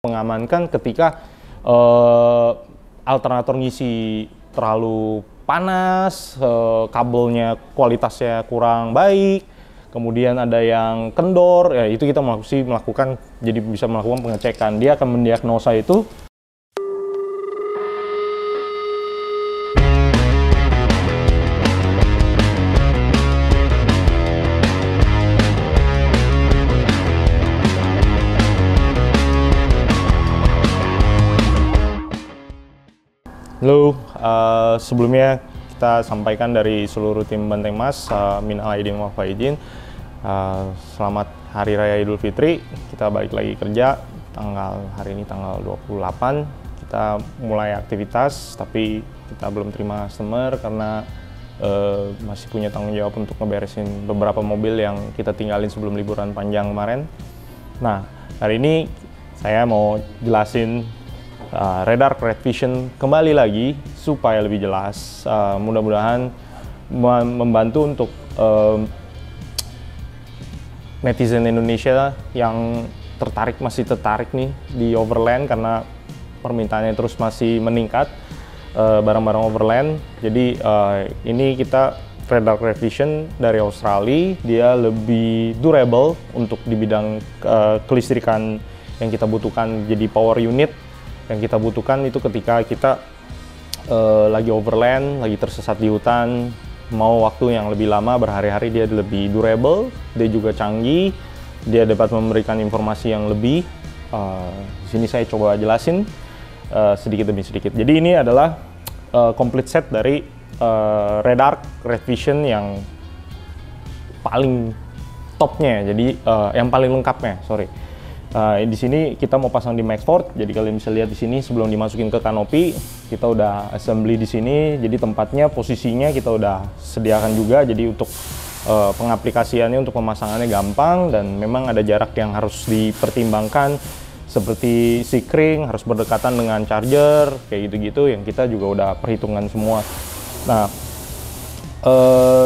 mengamankan ketika alternator ngisi terlalu panas, kabelnya kualitasnya kurang baik, kemudian ada yang kendor, ya itu kita melakukan, jadi bisa melakukan pengecekan. Dia akan mendiagnosa itu. Halo, sebelumnya kita sampaikan dari seluruh tim Banteng Mas, minal aidin wal faizin. Selamat Hari Raya Idul Fitri. Kita balik lagi kerja hari ini tanggal 28. Kita mulai aktivitas, tapi kita belum terima customer karena masih punya tanggung jawab untuk ngeberesin beberapa mobil yang kita tinggalin sebelum liburan panjang kemarin. Nah, hari ini saya mau jelasin Redark Red Vision kembali lagi supaya lebih jelas. Mudah-mudahan membantu untuk netizen Indonesia yang masih tertarik nih di overland karena permintaannya terus masih meningkat, barang-barang overland. Jadi ini kita Redark Red Vision dari Australia, dia lebih durable untuk di bidang kelistrikan yang kita butuhkan. Jadi power unit yang kita butuhkan itu ketika kita lagi overland, lagi tersesat di hutan, mau waktu yang lebih lama, berhari-hari, dia lebih durable, dia juga canggih, dia dapat memberikan informasi yang lebih. Di sini saya coba jelasin sedikit demi sedikit. Jadi ini adalah complete set dari Redark Red Vision yang paling topnya, jadi yang paling lengkapnya, sorry. Di sini kita mau pasang di Maxford, jadi kalian bisa lihat di sini sebelum dimasukin ke kanopi, kita udah assembly di sini. Jadi tempatnya, posisinya kita udah sediakan juga. Jadi untuk pengaplikasiannya, untuk pemasangannya gampang, dan memang ada jarak yang harus dipertimbangkan, seperti sikring harus berdekatan dengan charger, kayak gitu-gitu, yang kita juga udah perhitungan semua. Nah,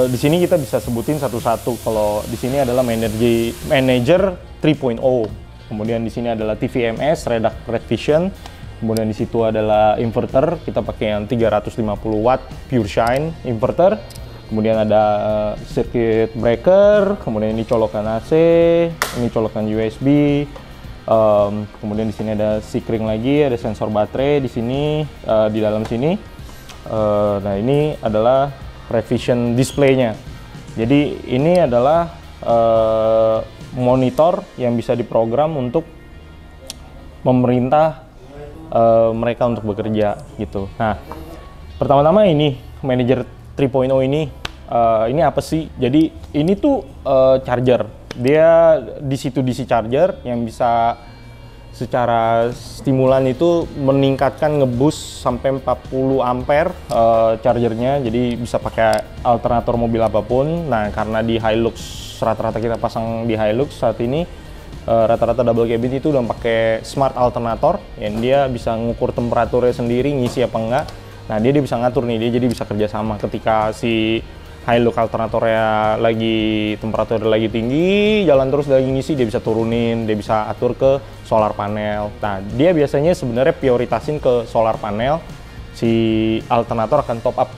di sini kita bisa sebutin satu-satu. Kalau di sini adalah Manager 3.0. Kemudian di sini adalah TVMS, Redark Red Vision. Kemudian di situ adalah inverter, kita pakai yang 350 watt Pure Shine inverter. Kemudian ada circuit breaker, kemudian ini colokan AC, ini colokan USB. Kemudian di sini ada sikring lagi, ada sensor baterai di sini, di dalam sini. Nah, ini adalah Red Vision display-nya. Jadi ini adalah monitor yang bisa diprogram untuk memerintah mereka untuk bekerja gitu. Nah, pertama-tama ini Manager 3.0 ini apa sih? Jadi ini tuh charger. Dia DC-to-DC charger yang bisa secara stimulan itu meningkatkan ngeboost sampai 40 ampere chargernya. Jadi bisa pakai alternator mobil apapun. Nah, karena di Hilux rata-rata kita pasang di Hilux saat ini, rata-rata double cabin itu udah pakai smart alternator yang dia bisa ngukur temperaturnya sendiri, ngisi apa enggak. Nah, dia bisa ngatur nih, dia jadi bisa kerjasama ketika si Hilux alternatornya lagi temperatur lagi tinggi, jalan terus lagi ngisi, dia bisa turunin, dia bisa atur ke solar panel. Nah, dia biasanya sebenarnya prioritasin ke solar panel, si alternator akan top up.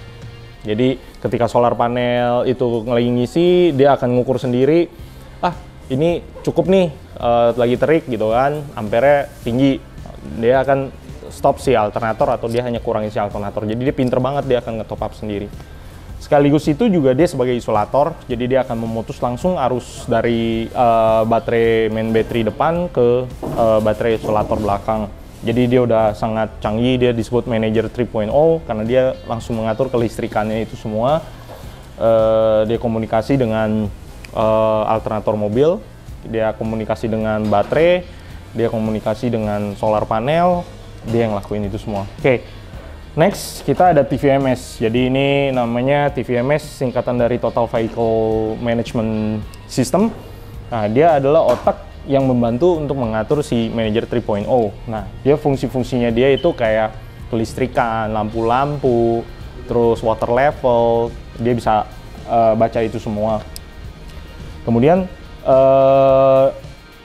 Jadi ketika solar panel itu lagi ngisi, dia akan ngukur sendiri, ini cukup nih, lagi terik gitu kan, ampere tinggi, dia akan stop si alternator atau dia hanya kurangin si alternator. Jadi dia pinter banget, dia akan nge-top up sendiri. Sekaligus itu juga dia sebagai isolator, jadi dia akan memutus langsung arus dari baterai main battery depan ke baterai isolator belakang. Jadi dia udah sangat canggih, dia disebut Manager 3.0 karena dia langsung mengatur kelistrikannya itu semua. Dia komunikasi dengan alternator mobil, dia komunikasi dengan baterai, dia komunikasi dengan solar panel, dia yang lakuin itu semua. Oke. Next, kita ada TVMS. Jadi ini namanya TVMS, singkatan dari Total Vehicle Management System. Nah, dia adalah otak yang membantu untuk mengatur si Manager 3.0. Nah, dia fungsi-fungsinya dia itu kayak kelistrikan, lampu-lampu, terus water level, dia bisa baca itu semua. Kemudian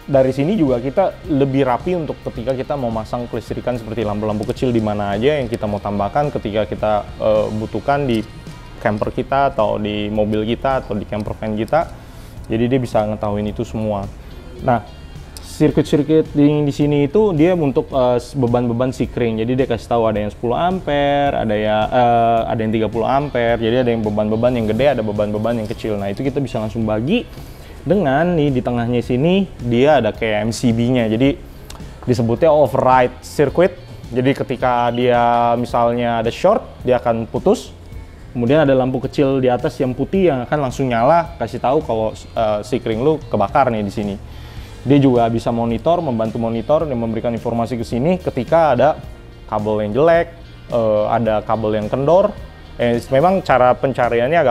dari sini juga kita lebih rapi untuk ketika kita mau masang kelistrikan seperti lampu-lampu kecil di mana aja yang kita mau tambahkan ketika kita butuhkan di camper kita atau di mobil kita atau di camper van kita. Jadi dia bisa ngetahuin itu semua. Nah, sirkuit-sirkuit di sini itu dia untuk beban-beban Seakrings. Jadi dia kasih tahu ada yang 10 ampere, ada yang 30 ampere. Jadi ada yang beban-beban yang gede, ada beban-beban yang kecil. Nah, itu kita bisa langsung bagi dengan nih di tengahnya sini dia ada kayak MCB-nya. Jadi disebutnya override circuit. Jadi ketika dia misalnya ada short, dia akan putus. Kemudian ada lampu kecil di atas yang putih yang akan langsung nyala, kasih tahu kalau Seakrings lu kebakar nih di sini. Dia juga bisa monitor, membantu monitor dan memberikan informasi ke sini ketika ada kabel yang jelek, ada kabel yang kendor. Memang cara pencariannya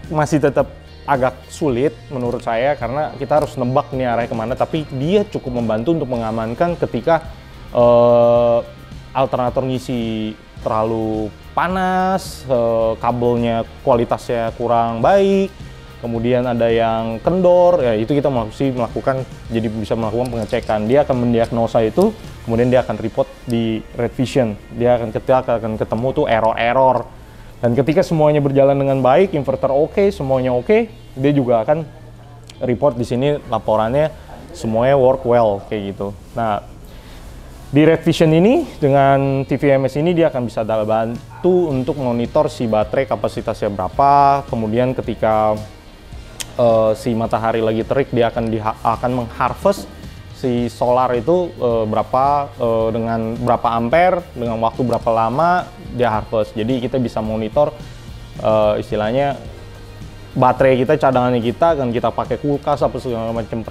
masih tetap agak sulit menurut saya karena kita harus nebak nih arahnya kemana, tapi dia cukup membantu untuk mengamankan ketika alternator ngisi terlalu panas, kabelnya kualitasnya kurang baik, kemudian ada yang kendor, ya itu kita melakukan, jadi bisa melakukan pengecekan. Dia akan mendiagnosa itu, kemudian dia akan report di Red Vision. Dia akan ketemu tuh error-error. Dan ketika semuanya berjalan dengan baik, inverter oke, semuanya oke, dia juga akan report di sini laporannya semuanya work well kayak gitu. Nah, di Red Vision ini dengan TVMS ini dia akan bisa bantu untuk monitor si baterai kapasitasnya berapa, kemudian ketika si matahari lagi terik dia akan mengharvest si solar itu dengan berapa ampere, dengan waktu berapa lama dia harvest. Jadi kita bisa monitor istilahnya baterai kita, cadangannya kita, kan kita pakai kulkas apa segala macam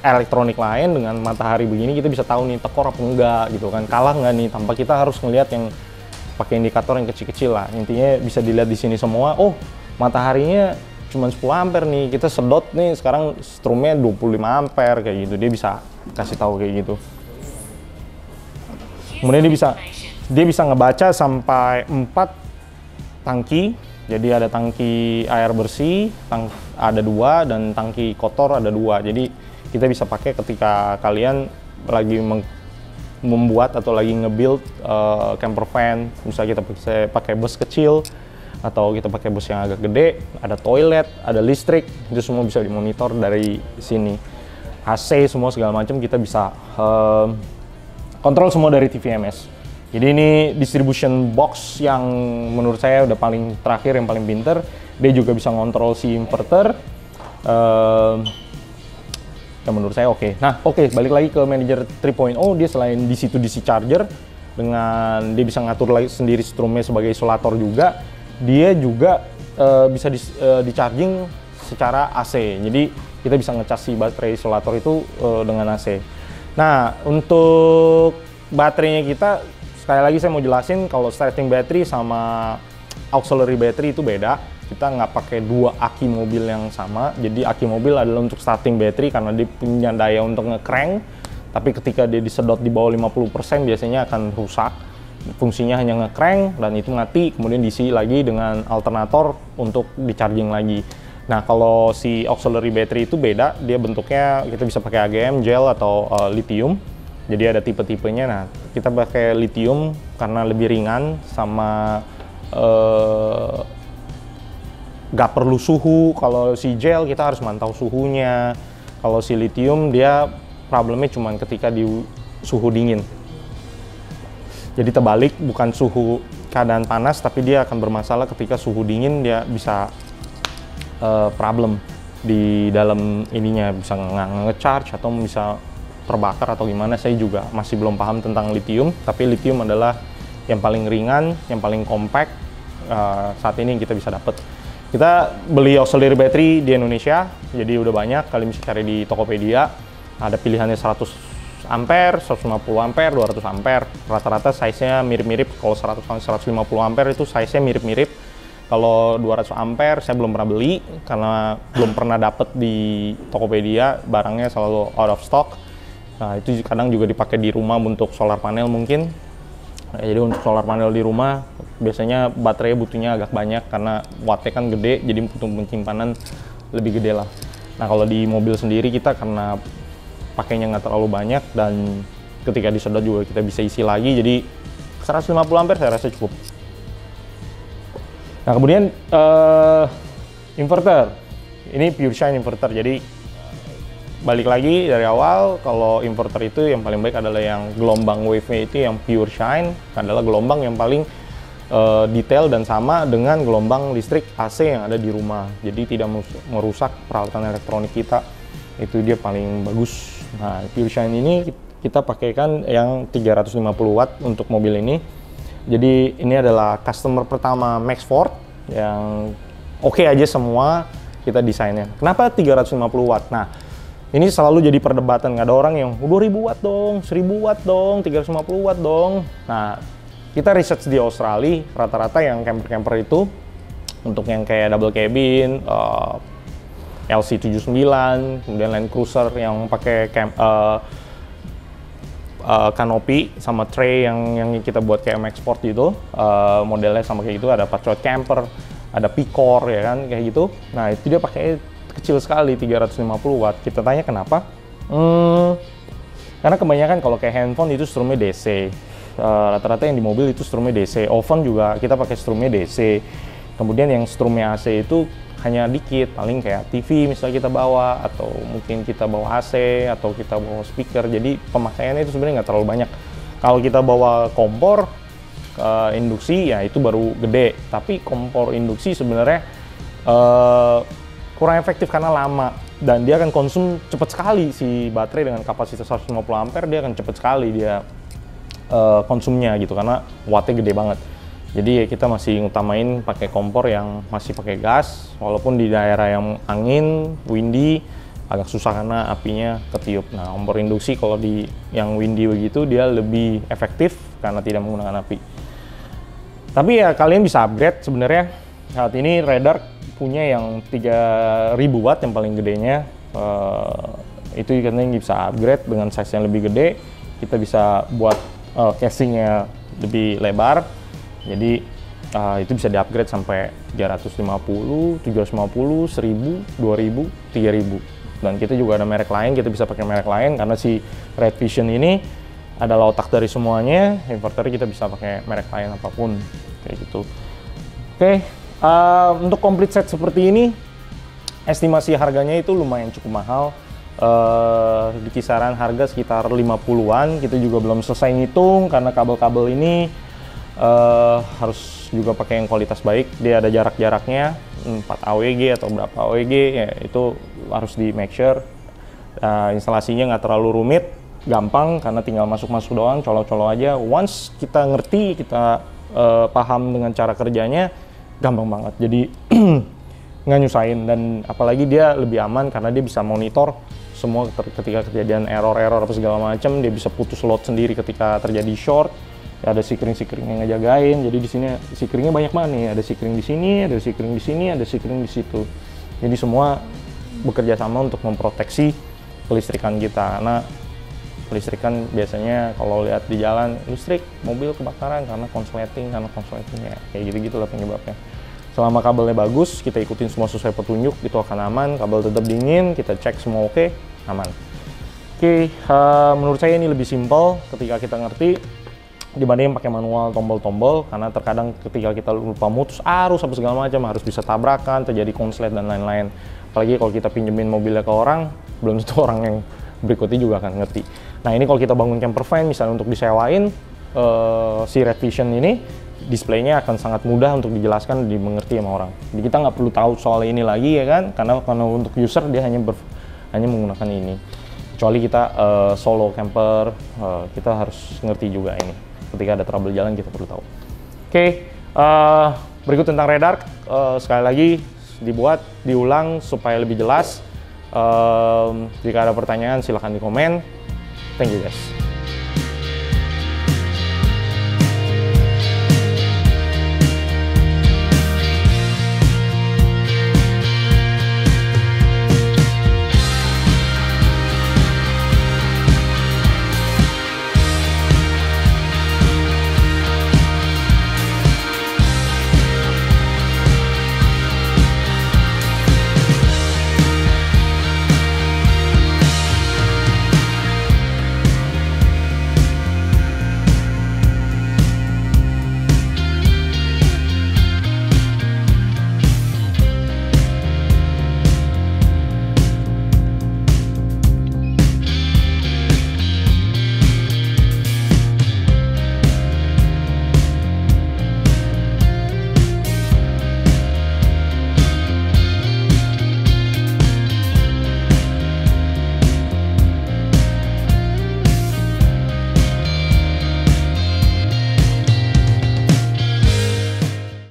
elektronik lain, dengan matahari begini kita bisa tahu nih tekor apa enggak gitu kan, kalah nggak nih, tanpa kita harus ngelihat yang pakai indikator yang kecil-kecil lah. Intinya bisa dilihat di sini semua. Oh, mataharinya cuma 10 ampere nih, kita sedot nih sekarang strumnya 25 ampere kayak gitu, dia bisa kasih tahu kayak gitu. Kemudian dia bisa ngebaca sampai 4 tangki. Jadi ada tangki air bersih, ada 2, dan tangki kotor ada 2. Jadi kita bisa pakai ketika kalian lagi membuat atau lagi nge-build camper van. Misalnya kita pakai bus kecil atau kita pakai bus yang agak gede, ada toilet, ada listrik, itu semua bisa dimonitor dari sini. AC semua segala macam kita bisa kontrol semua dari TVMS. Jadi ini distribution box yang menurut saya udah paling terakhir, yang paling pinter. Dia juga bisa ngontrol si inverter. Yang menurut saya oke. Nah, balik lagi ke Manager 3.0. Dia selain DC-to-DC charger, dengan dia bisa ngatur lagi sendiri strumnya sebagai isolator juga. Dia juga bisa di charging secara AC. Jadi kita bisa ngecas si baterai isolator itu dengan AC. Nah, untuk baterainya kita, sekali lagi saya mau jelasin, kalau starting battery sama auxiliary battery itu beda. Kita nggak pakai 2 aki mobil yang sama. Jadi aki mobil adalah untuk starting battery karena dia punya daya untuk nge-crank. Tapi ketika dia disedot di bawah 50% biasanya akan rusak. Fungsinya hanya nge-crank dan itu mati, kemudian diisi lagi dengan alternator untuk di-charging lagi. Nah, kalau si auxiliary battery itu beda. Dia bentuknya kita bisa pakai AGM, gel, atau lithium. Jadi ada tipe-tipenya. Nah, kita pakai lithium karena lebih ringan sama nggak perlu suhu. Kalau si gel kita harus mantau suhunya. Kalau si lithium dia problemnya cuma ketika di suhu dingin. Jadi terbalik, bukan suhu keadaan panas, tapi dia akan bermasalah ketika suhu dingin, dia bisa problem di dalam ininya, bisa nge-charge atau bisa terbakar atau gimana. Saya juga masih belum paham tentang lithium, tapi lithium adalah yang paling ringan, yang paling compact saat ini yang kita bisa dapat. Kita beli auxiliary battery di Indonesia, jadi udah banyak, kalian bisa cari di Tokopedia. Ada pilihannya 100 ampere, 150 ampere, 200 ampere. Rata-rata size-nya mirip-mirip. Kalau 150 ampere itu size-nya mirip-mirip. Kalau 200 ampere saya belum pernah beli karena belum pernah dapet di Tokopedia, barangnya selalu out of stock. Nah, itu kadang juga dipakai di rumah untuk solar panel mungkin. Jadi untuk solar panel di rumah biasanya baterai butuhnya agak banyak karena wattnya kan gede, jadi butuh penyimpanan lebih gede lah. Nah kalau di mobil sendiri kita karena pakainya nggak terlalu banyak dan ketika disedot juga kita bisa isi lagi, jadi 150 ampere saya rasa cukup. Nah kemudian inverter, ini pure shine inverter. Jadi balik lagi dari awal, kalau inverter itu yang paling baik adalah yang gelombang wave-nya itu yang pure shine, adalah gelombang yang paling detail dan sama dengan gelombang listrik AC yang ada di rumah. Jadi tidak merusak peralatan elektronik kita, itu dia paling bagus. Nah pure shine ini kita pakaikan yang 350 watt untuk mobil ini. Jadi ini adalah customer pertama Max Ford yang oke aja semua kita desainnya. Kenapa 350 watt? Nah ini selalu jadi perdebatan, nggak ada orang yang 2000 watt dong, 1000 watt dong, 350 watt dong. Nah kita research di Australia, rata-rata yang camper-camper itu untuk yang kayak double cabin, LC79, kemudian Land Cruiser yang pakai kanopi sama tray yang kita buat kayak Max Sport gitu, modelnya sama kayak gitu, ada Patriot Camper, ada Picor ya kan kayak gitu. Nah itu dia pakai kecil sekali 350 watt. Kita tanya kenapa? Karena kebanyakan kalau kayak handphone itu strumnya DC, rata-rata yang di mobil itu strumnya DC. Oven juga kita pakai strumnya DC. Kemudian yang strumnya AC itu hanya dikit, paling kayak TV misalnya kita bawa, atau mungkin kita bawa AC, atau kita bawa speaker. Jadi pemakaiannya itu sebenarnya nggak terlalu banyak. Kalau kita bawa kompor induksi ya itu baru gede, tapi kompor induksi sebenarnya kurang efektif karena lama dan dia akan konsum cepat sekali. Si baterai dengan kapasitas 150 ampere dia akan cepat sekali dia konsumnya gitu karena wattnya gede banget. Jadi kita masih ngutamain pakai kompor yang masih pakai gas, walaupun di daerah yang angin, windy, agak susah karena apinya ketiup. Nah, kompor induksi kalau di yang windy begitu dia lebih efektif karena tidak menggunakan api. Tapi ya kalian bisa upgrade sebenarnya. Saat ini Redark punya yang 3000 watt yang paling gedenya. Itu katanya bisa upgrade dengan size yang lebih gede. Kita bisa buat casingnya lebih lebar. Jadi itu bisa di-upgrade sampai 350, 750, 1000, 2000, 3000. Dan kita juga ada merek lain, kita bisa pakai merek lain karena si Red Vision ini adalah otak dari semuanya. Inverter kita bisa pakai merek lain apapun kayak gitu. Oke, untuk complete set seperti ini estimasi harganya itu lumayan cukup mahal. Di kisaran harga sekitar 50-an. Kita juga belum selesai ngitung karena kabel-kabel ini harus juga pakai yang kualitas baik. Dia ada jarak-jaraknya 4 AWG atau berapa AWG ya, itu harus di make sure. Instalasinya nggak terlalu rumit, gampang karena tinggal masuk-masuk doang, colok-colok aja. Once kita ngerti, kita paham dengan cara kerjanya, gampang banget. Jadi nggak nyusahin, dan apalagi dia lebih aman karena dia bisa monitor semua ketika kejadian error apa segala macam. Dia bisa putus load sendiri ketika terjadi short. Ada sikring-sikring yang ngejagain. Jadi di sini sikringnya banyak banget nih. Ada sikring di sini, ada sikring di sini, ada sikring di situ. Jadi semua bekerja sama untuk memproteksi kelistrikan kita. Karena kelistrikan biasanya kalau lihat di jalan, listrik mobil kebakaran karena konsleting ya kayak gitu-gitu lah penyebabnya. Selama kabelnya bagus, kita ikutin semua sesuai petunjuk, itu akan aman. Kabel tetap dingin, kita cek semua oke, aman. Oke, menurut saya ini lebih simpel ketika kita ngerti dibanding pakai manual tombol-tombol, karena terkadang ketika kita lupa mutus arus apa segala macam harus bisa tabrakan, terjadi konslet dan lain-lain. Apalagi kalau kita pinjemin mobilnya ke orang, belum tentu orang yang berikutnya juga akan ngerti. Nah ini kalau kita bangun camper van misalnya untuk disewain, si Red Vision ini displaynya akan sangat mudah untuk dijelaskan, dimengerti sama orang. Jadi kita nggak perlu tahu soal ini lagi ya kan, karena untuk user dia hanya menggunakan ini. Kecuali kita solo camper, kita harus ngerti juga ini. Ketika ada trouble jalan kita perlu tahu. Oke, berikut tentang Redark. Sekali lagi diulang supaya lebih jelas. Jika ada pertanyaan silahkan di komen. Thank you guys.